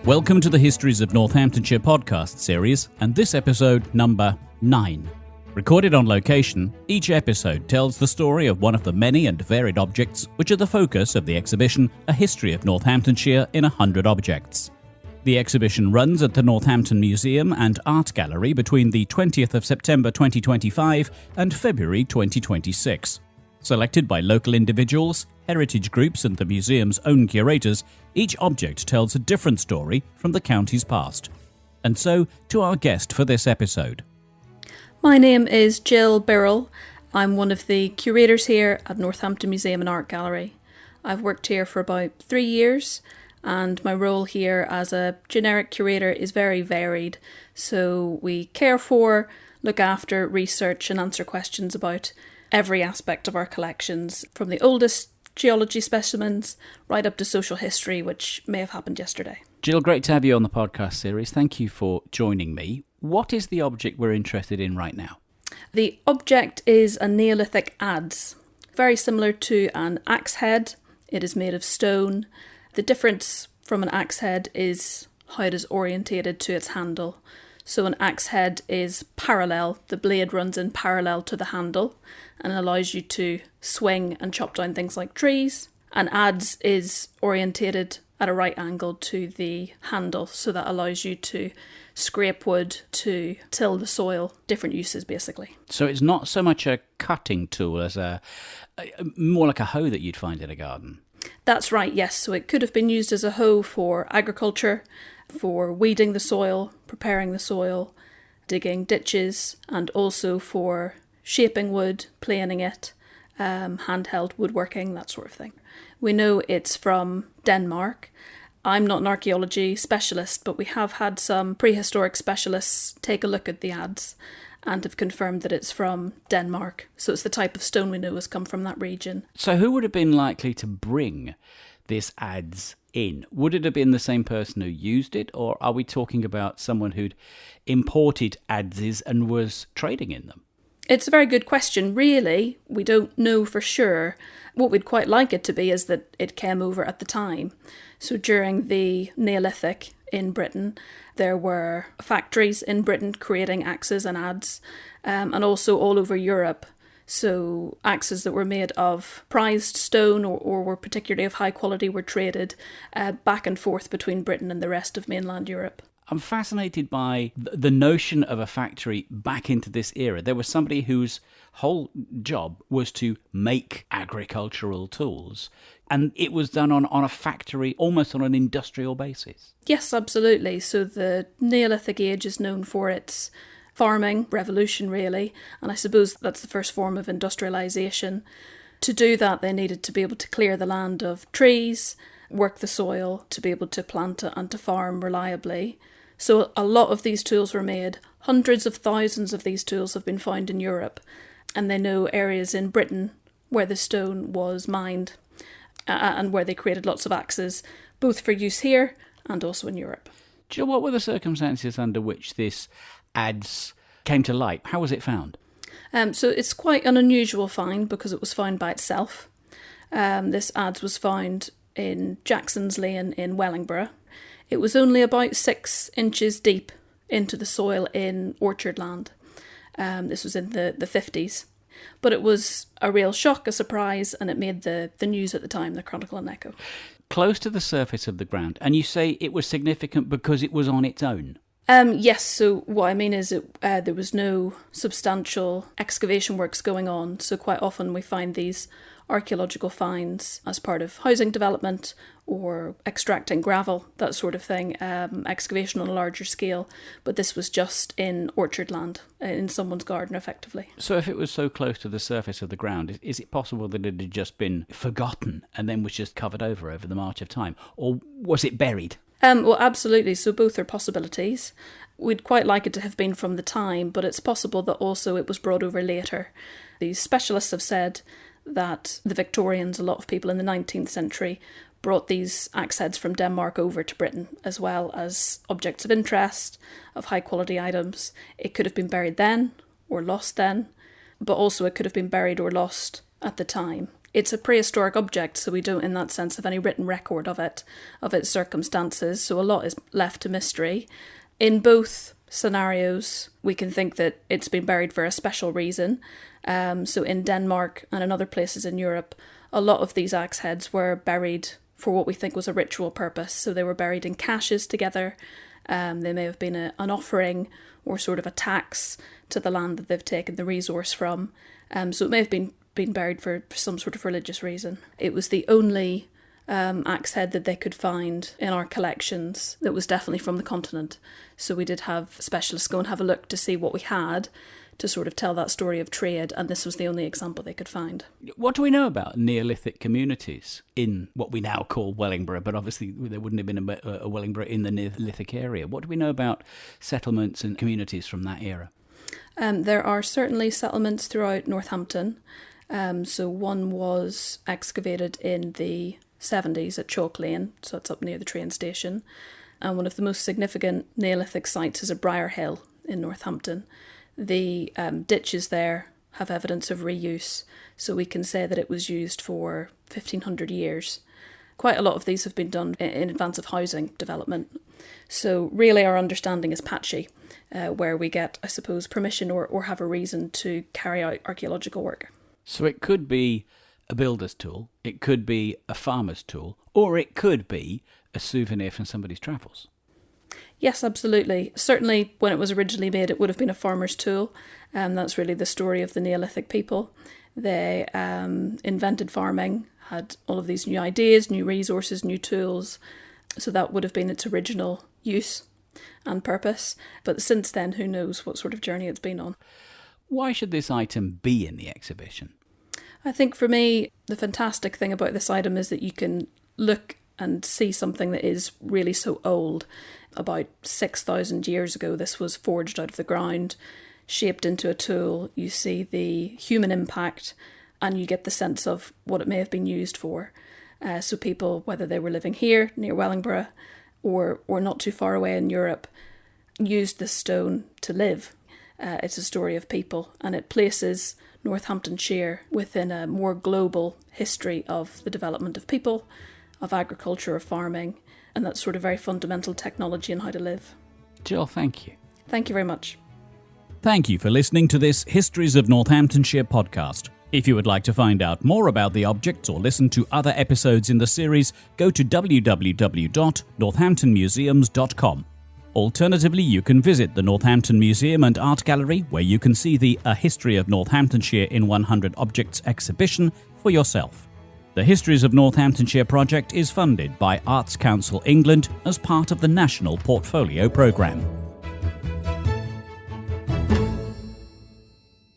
Welcome to the Histories of Northamptonshire podcast series, and this episode number 9. Recorded on location, each episode tells the story of one of the many and varied objects which are the focus of the exhibition A History of Northamptonshire in 100 Objects. The exhibition runs at the Northampton Museum and Art Gallery between the 20th of September 2025 and February 2026. Selected by local individuals, heritage groups and the museum's own curators, each object tells a different story from the county's past. And so, to our guest for this episode. My name is Jill Birrell. I'm one of the curators here at Northampton Museum and Art Gallery. I've worked here for about 3 years, and my role here as a generic curator is very varied. So we care for, look after, research and answer questions about every aspect of our collections, from the oldest geology specimens right up to social history, which may have happened yesterday. Jill, great to have you on the podcast series. Thank you for joining me. What is the object we're interested in right now? The object is a Neolithic Adze, very similar to an axe head. It is made of stone. The difference from an axe head is how it is orientated to its handle. So an axe head is parallel, the blade runs in parallel to the handle and allows you to swing and chop down things like trees. An adze is orientated at a right angle to the handle, so that allows you to scrape wood, to till the soil, different uses basically. So it's not so much a cutting tool as more like a hoe that you'd find in a garden. That's right, yes. So it could have been used as a hoe for agriculture, for weeding the soil, preparing the soil, digging ditches, and also for shaping wood, planing it, handheld woodworking, that sort of thing. We know it's from Denmark. I'm not an archaeology specialist, but we have had some prehistoric specialists take a look at the adze and have confirmed that it's from Denmark. So it's the type of stone we know has come from that region. So who would have been likely to bring this adze in? Would it have been the same person who used it, or are we talking about someone who'd imported adzes and was trading in them? It's a very good question. Really, we don't know for sure. What we'd quite like it to be is that it came over at the time. So during the Neolithic in Britain, there were factories in Britain creating axes and adze, and also all over Europe. So axes that were made of prized stone or were particularly of high quality were traded back and forth between Britain and the rest of mainland Europe. I'm fascinated by the notion of a factory back into this era. There was somebody whose whole job was to make agricultural tools, and it was done on a factory, almost on an industrial basis. Yes, absolutely. So the Neolithic Age is known for its farming revolution, really, and I suppose that's the first form of industrialisation. To do that, they needed to be able to clear the land of trees, work the soil, to be able to plant it and to farm reliably. So a lot of these tools were made. Hundreds of thousands of these tools have been found in Europe, and they know areas in Britain where the stone was mined and where they created lots of axes, both for use here and also in Europe. Jill, what were the circumstances under which this adze came to light? How was it found? So it's quite an unusual find because it was found by itself. This adze was found in Jackson's Lane in Wellingborough. It was only about 6 inches deep into the soil in orchard land. This was in the 50s. But it was a real shock, a surprise, and it made the news at the time, the Chronicle and Echo. Close to the surface of the ground, and you say it was significant because it was on its own? Yes, so what I mean is there was no substantial excavation works going on, so quite often we find these archaeological finds as part of housing development or extracting gravel, that sort of thing, excavation on a larger scale, but this was just in orchard land, in someone's garden effectively. So if it was so close to the surface of the ground, is it possible that it had just been forgotten and then was just covered over the march of time, or was it buried? Well, absolutely. So both are possibilities. We'd quite like it to have been from the time, but it's possible that also it was brought over later. These specialists have said that the Victorians, a lot of people in the 19th century, brought these axe heads from Denmark over to Britain, as well as objects of interest, of high quality items. It could have been buried then, or lost then, but also it could have been buried or lost at the time. It's a prehistoric object, so we don't in that sense have any written record of it, of its circumstances, so a lot is left to mystery. In both scenarios, we can think that it's been buried for a special reason. So in Denmark and in other places in Europe, a lot of these axe heads were buried for what we think was a ritual purpose. So they were buried in caches together. They may have been an offering or sort of a tax to the land that they've taken the resource from. So it may have been buried for some sort of religious reason. It was the only axe head that they could find in our collections that was definitely from the continent. So we did have specialists go and have a look to see what we had to sort of tell that story of trade, and this was the only example they could find. What do we know about Neolithic communities in what we now call Wellingborough, but obviously there wouldn't have been a Wellingborough in the Neolithic area? What do we know about settlements and communities from that era? There are certainly settlements throughout Northampton. So one was excavated in the 70s at Chalk Lane, so it's up near the train station. And one of the most significant Neolithic sites is at Briar Hill in Northampton. The ditches there have evidence of reuse, so we can say that it was used for 1500 years. Quite a lot of these have been done in advance of housing development. So really our understanding is patchy, where we get, I suppose, permission or have a reason to carry out archaeological work. So it could be a builder's tool, it could be a farmer's tool, or it could be a souvenir from somebody's travels. Yes, absolutely. Certainly when it was originally made, it would have been a farmer's tool. That's really the story of the Neolithic people. They invented farming, had all of these new ideas, new resources, new tools. So that would have been its original use and purpose. But since then, who knows what sort of journey it's been on. Why should this item be in the exhibition? I think for me, the fantastic thing about this item is that you can look and see something that is really so old. About 6,000 years ago, this was forged out of the ground, shaped into a tool. You see the human impact and you get the sense of what it may have been used for. So people, whether they were living here near Wellingborough or not too far away in Europe, used this stone to live. It's a story of people, and it places Northamptonshire within a more global history of the development of people, of agriculture, of farming, and that sort of very fundamental technology and how to live. Jill, thank you. Thank you very much. Thank you for listening to this Histories of Northamptonshire podcast. If you would like to find out more about the objects or listen to other episodes in the series, go to www.northamptonmuseums.com. Alternatively, you can visit the Northampton Museum and Art Gallery, where you can see the A History of Northamptonshire in 100 Objects exhibition for yourself. The Histories of Northamptonshire project is funded by Arts Council England as part of the National Portfolio Programme.